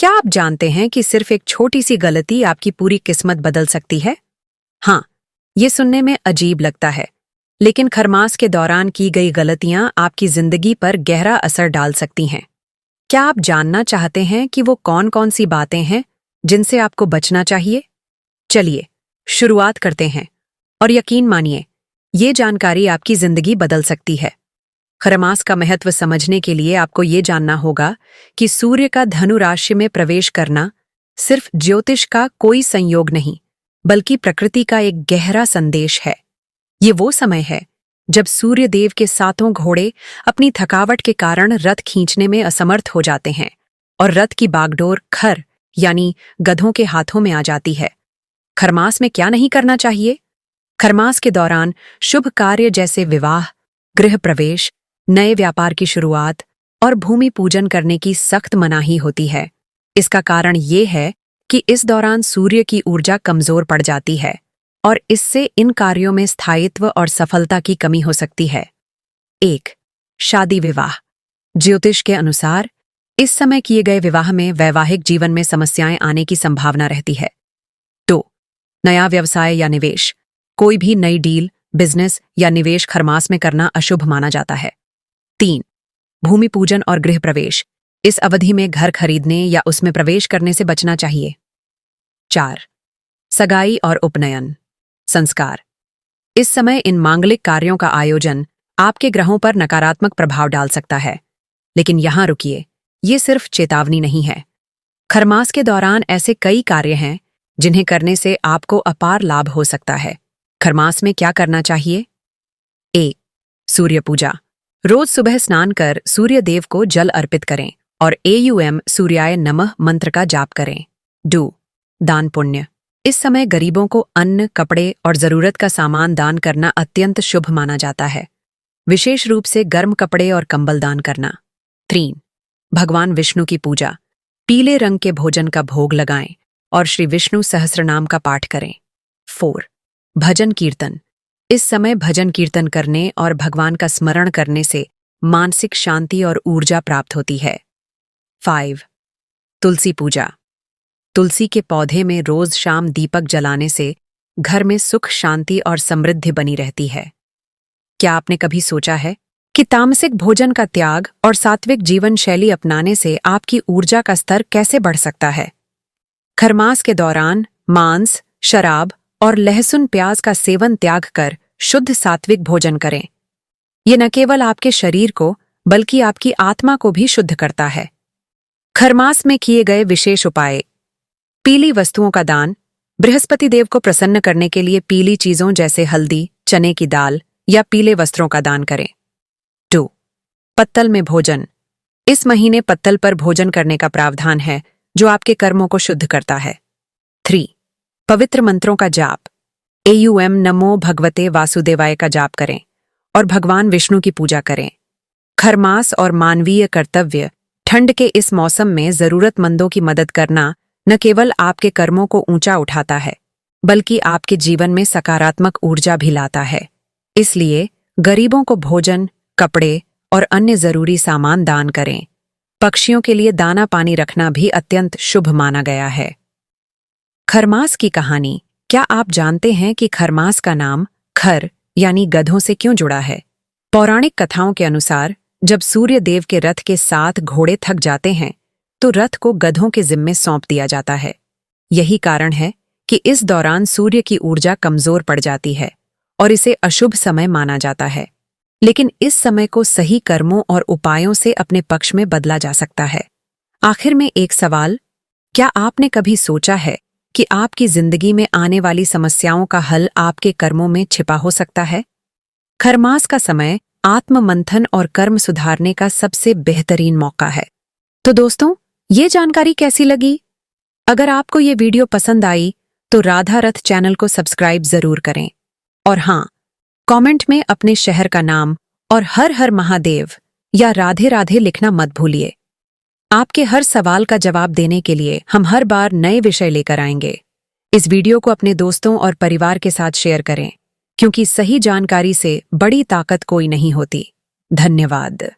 क्या आप जानते हैं कि सिर्फ एक छोटी सी गलती आपकी पूरी किस्मत बदल सकती है? हाँ, ये सुनने में अजीब लगता है, लेकिन खरमास के दौरान की गई गलतियां आपकी जिंदगी पर गहरा असर डाल सकती हैं। क्या आप जानना चाहते हैं कि वो कौन-कौन सी बातें हैं जिनसे आपको बचना चाहिए? चलिए, शुरुआत करते हैं। और यकीन मानिए, ये जानकारी आपकी जिंदगी बदल सकती है। खरमास का महत्व समझने के लिए आपको ये जानना होगा कि सूर्य का धनु राशि में प्रवेश करना सिर्फ ज्योतिष का कोई संयोग नहीं, बल्कि प्रकृति का एक गहरा संदेश है। ये वो समय है जब सूर्य देव के सातों घोड़े अपनी थकावट के कारण रथ खींचने में असमर्थ हो जाते हैं और रथ की बागडोर खर यानी गधों के हाथों में आ जाती है। खरमास में क्या नहीं करना चाहिए? खरमास के दौरान शुभ कार्य जैसे विवाह, गृह प्रवेश, नए व्यापार की शुरुआत और भूमि पूजन करने की सख्त मनाही होती है। इसका कारण ये है कि इस दौरान सूर्य की ऊर्जा कमजोर पड़ जाती है और इससे इन कार्यों में स्थायित्व और सफलता की कमी हो सकती है। 1. शादी विवाह। ज्योतिष के अनुसार इस समय किए गए विवाह में वैवाहिक जीवन में समस्याएं आने की संभावना रहती है। 2. नया व्यवसाय या निवेश। कोई भी नई डील, बिजनेस या निवेश खरमास में करना अशुभ माना जाता है। 3. भूमि पूजन और गृह प्रवेश। इस अवधि में घर खरीदने या उसमें प्रवेश करने से बचना चाहिए। 4. सगाई और उपनयन संस्कार। इस समय इन मांगलिक कार्यों का आयोजन आपके ग्रहों पर नकारात्मक प्रभाव डाल सकता है। लेकिन यहां रुकिए, ये सिर्फ चेतावनी नहीं है। खरमास के दौरान ऐसे कई कार्य हैं जिन्हें करने से आपको अपार लाभ हो सकता है। खरमास में क्या करना चाहिए? 1. सूर्य पूजा। रोज सुबह स्नान कर सूर्य देव को जल अर्पित करें और AUM सूर्याय नमः मंत्र का जाप करें। 2. दान पुण्य। इस समय गरीबों को अन्न, कपड़े और जरूरत का सामान दान करना अत्यंत शुभ माना जाता है, विशेष रूप से गर्म कपड़े और कंबल दान करना। 3. भगवान विष्णु की पूजा। पीले रंग के भोजन का भोग लगाएं और श्री विष्णु सहस्रनाम का पाठ करें। 4. भजन कीर्तन। इस समय भजन कीर्तन करने और भगवान का स्मरण करने से मानसिक शांति और ऊर्जा प्राप्त होती है। 5. तुलसी पूजा। तुलसी के पौधे में रोज शाम दीपक जलाने से घर में सुख, शांति और समृद्धि बनी रहती है। क्या आपने कभी सोचा है कि तामसिक भोजन का त्याग और सात्विक जीवन शैली अपनाने से आपकी ऊर्जा का स्तर कैसे बढ़ सकता है? खरमास के दौरान मांस, शराब और लहसुन प्याज का सेवन त्याग कर शुद्ध सात्विक भोजन करें। ये न केवल आपके शरीर को बल्कि आपकी आत्मा को भी शुद्ध करता है। खरमास में किए गए विशेष उपाय। पीली वस्तुओं का दान। बृहस्पति देव को प्रसन्न करने के लिए पीली चीजों जैसे हल्दी, चने की दाल या पीले वस्त्रों का दान करें। 2. पत्तल में भोजन। इस महीने पत्तल पर भोजन करने का प्रावधान है जो आपके कर्मों को शुद्ध करता है। 3. पवित्र मंत्रों का जाप। AUM नमो भगवते वासुदेवाय का जाप करें और भगवान विष्णु की पूजा करें। खरमास और मानवीय कर्तव्य। ठंड के इस मौसम में जरूरतमंदों की मदद करना न केवल आपके कर्मों को ऊंचा उठाता है, बल्कि आपके जीवन में सकारात्मक ऊर्जा भी लाता है। इसलिए गरीबों को भोजन, कपड़े और अन्य जरूरी सामान दान करें। पक्षियों के लिए दाना पानी रखना भी अत्यंत शुभ माना गया है। खरमास की कहानी। क्या आप जानते हैं कि खरमास का नाम खर यानी गधों से क्यों जुड़ा है? पौराणिक कथाओं के अनुसार जब सूर्य देव के रथ के 7 घोड़े थक जाते हैं तो रथ को गधों के जिम्मे सौंप दिया जाता है। यही कारण है कि इस दौरान सूर्य की ऊर्जा कमजोर पड़ जाती है और इसे अशुभ समय माना जाता है। लेकिन इस समय को सही कर्मों और उपायों से अपने पक्ष में बदला जा सकता है। आखिर में एक सवाल, क्या आपने कभी सोचा है कि आपकी जिंदगी में आने वाली समस्याओं का हल आपके कर्मों में छिपा हो सकता है? खरमास का समय आत्म मंथन और कर्म सुधारने का सबसे बेहतरीन मौका है। तो दोस्तों, ये जानकारी कैसी लगी? अगर आपको ये वीडियो पसंद आई तो राधा रथ चैनल को सब्सक्राइब जरूर करें। और हाँ, कमेंट में अपने शहर का नाम और हर हर महादेव या राधे राधे लिखना मत भूलिए। आपके हर सवाल का जवाब देने के लिए हम हर बार नए विषय लेकर आएंगे। इस वीडियो को अपने दोस्तों और परिवार के साथ शेयर करें, क्योंकि सही जानकारी से बड़ी ताकत कोई नहीं होती। धन्यवाद।